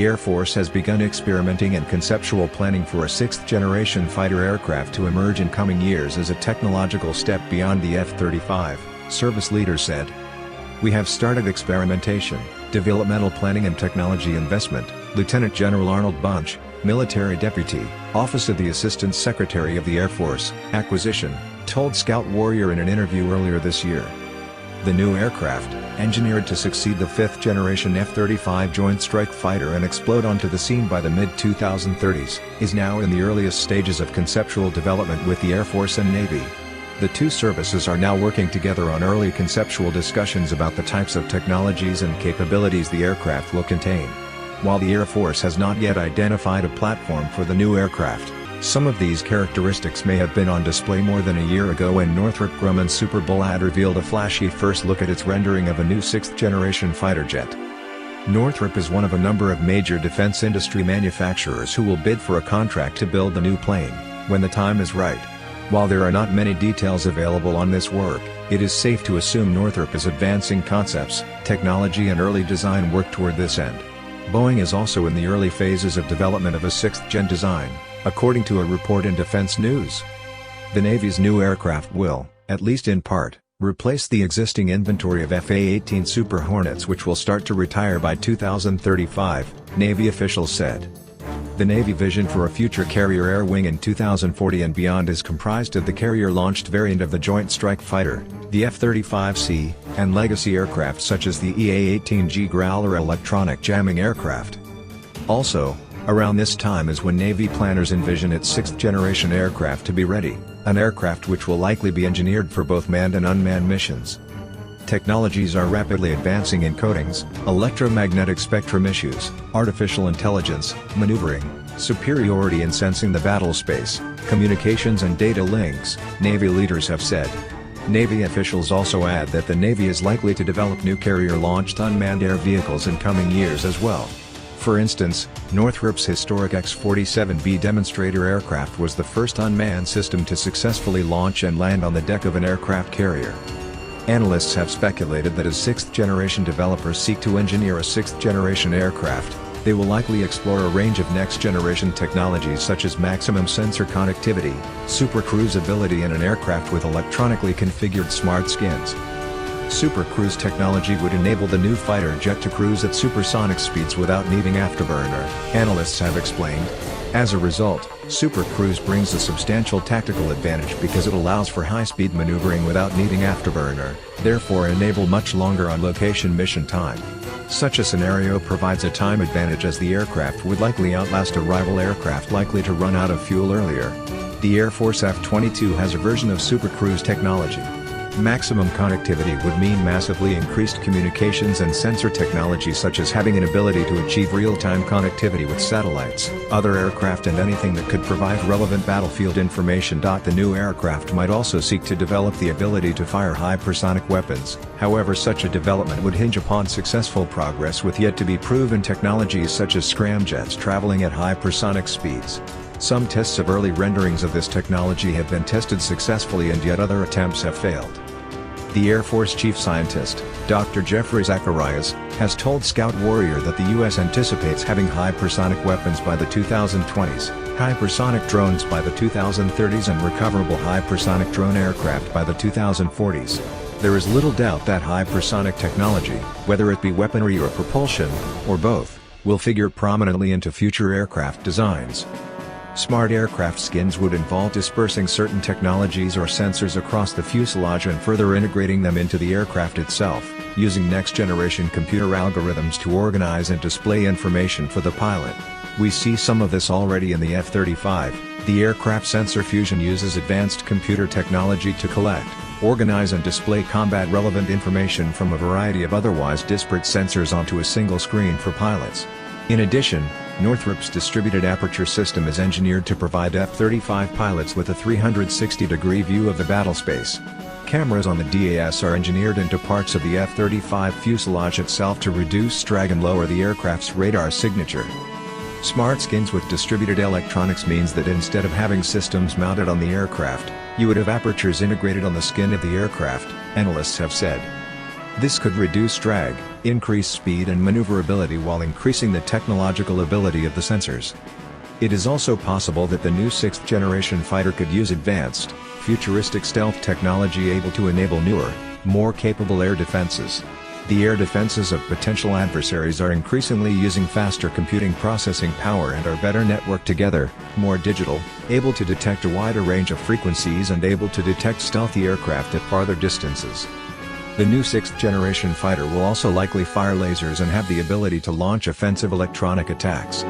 The Air Force has begun experimenting and conceptual planning for a sixth-generation fighter aircraft to emerge in coming years as a technological step beyond the F-35, service leaders said. "We have started experimentation, developmental planning and technology investment," Lieutenant General Arnold Bunch, Military Deputy, Office of the Assistant Secretary of the Air Force, Acquisition, told Scout Warrior in an interview earlier this year. The new aircraft, engineered to succeed the fifth-generation F-35 Joint Strike Fighter and explode onto the scene by the mid-2030s, is now in the earliest stages of conceptual development with the Air Force and Navy. The two services are now working together on early conceptual discussions about the types of technologies and capabilities the aircraft will contain. While the Air Force has not yet identified a platform for the new aircraft, some of these characteristics may have been on display more than a year ago when Northrop Grumman's Super Bullard revealed a flashy first look at its rendering of a new sixth-generation fighter jet. Northrop is one of a number of major defense industry manufacturers who will bid for a contract to build the new plane, when the time is right. While there are not many details available on this work, it is safe to assume Northrop is advancing concepts, technology and early design work toward this end. Boeing is also in the early phases of development of a sixth-gen design, according to a report in Defense News. The Navy's new aircraft will, at least in part, replace the existing inventory of FA-18 Super Hornets which will start to retire by 2035, Navy officials said. The Navy vision for a future carrier air wing in 2040 and beyond is comprised of the carrier-launched variant of the Joint Strike Fighter, the F-35C, and legacy aircraft such as the EA-18G Growler electronic jamming aircraft. Also, around this time is when Navy planners envision its sixth-generation aircraft to be ready, an aircraft which will likely be engineered for both manned and unmanned missions. Technologies are rapidly advancing in coatings, electromagnetic spectrum issues, artificial intelligence, maneuvering, superiority in sensing the battle space, communications and data links, Navy leaders have said. Navy officials also add that the Navy is likely to develop new carrier-launched unmanned air vehicles in coming years as well. For instance, Northrop's historic X-47B demonstrator aircraft was the first unmanned system to successfully launch and land on the deck of an aircraft carrier. Analysts have speculated that as sixth-generation developers seek to engineer a sixth-generation aircraft, they will likely explore a range of next-generation technologies such as maximum sensor connectivity, super cruise ability and an aircraft with electronically configured smart skins. Super cruise technology would enable the new fighter jet to cruise at supersonic speeds without needing afterburner, analysts have explained. As a result, Super Cruise brings a substantial tactical advantage because it allows for high-speed maneuvering without needing afterburner, therefore enable much longer on-location mission time. Such a scenario provides a time advantage as the aircraft would likely outlast a rival aircraft likely to run out of fuel earlier. The Air Force F-22 has a version of Super Cruise technology. Maximum connectivity would mean massively increased communications and sensor technology such as having an ability to achieve real-time connectivity with satellites, other aircraft and anything that could provide relevant battlefield information. The new aircraft might also seek to develop the ability to fire hypersonic weapons, however such a development would hinge upon successful progress with yet-to-be proven technologies such as scramjets traveling at hypersonic speeds. Some tests of early renderings of this technology have been tested successfully and yet other attempts have failed. The Air Force Chief Scientist, Dr. Jeffrey Zacharias, has told Scout Warrior that the U.S. anticipates having hypersonic weapons by the 2020s, hypersonic drones by the 2030s and recoverable hypersonic drone aircraft by the 2040s. There is little doubt that hypersonic technology, whether it be weaponry or propulsion, or both, will figure prominently into future aircraft designs. Smart aircraft skins would involve dispersing certain technologies or sensors across the fuselage and further integrating them into the aircraft itself, using next-generation computer algorithms to organize and display information for the pilot. We see some of this already in the F-35. The aircraft sensor fusion uses advanced computer technology to collect, organize and display combat-relevant information from a variety of otherwise disparate sensors onto a single screen for pilots. In addition, Northrop's distributed aperture system is engineered to provide F-35 pilots with a 360-degree view of the battlespace. Cameras on the DAS are engineered into parts of the F-35 fuselage itself to reduce drag and lower the aircraft's radar signature. Smart skins with distributed electronics means that instead of having systems mounted on the aircraft, you would have apertures integrated on the skin of the aircraft, analysts have said. This could reduce drag, increase speed and maneuverability while increasing the technological ability of the sensors. It is also possible that the new 6th generation fighter could use advanced, futuristic stealth technology able to enable newer, more capable air defenses. The air defenses of potential adversaries are increasingly using faster computing processing power and are better networked together, more digital, able to detect a wider range of frequencies and able to detect stealthy aircraft at farther distances. The new 6th generation fighter will also likely fire lasers and have the ability to launch offensive electronic attacks.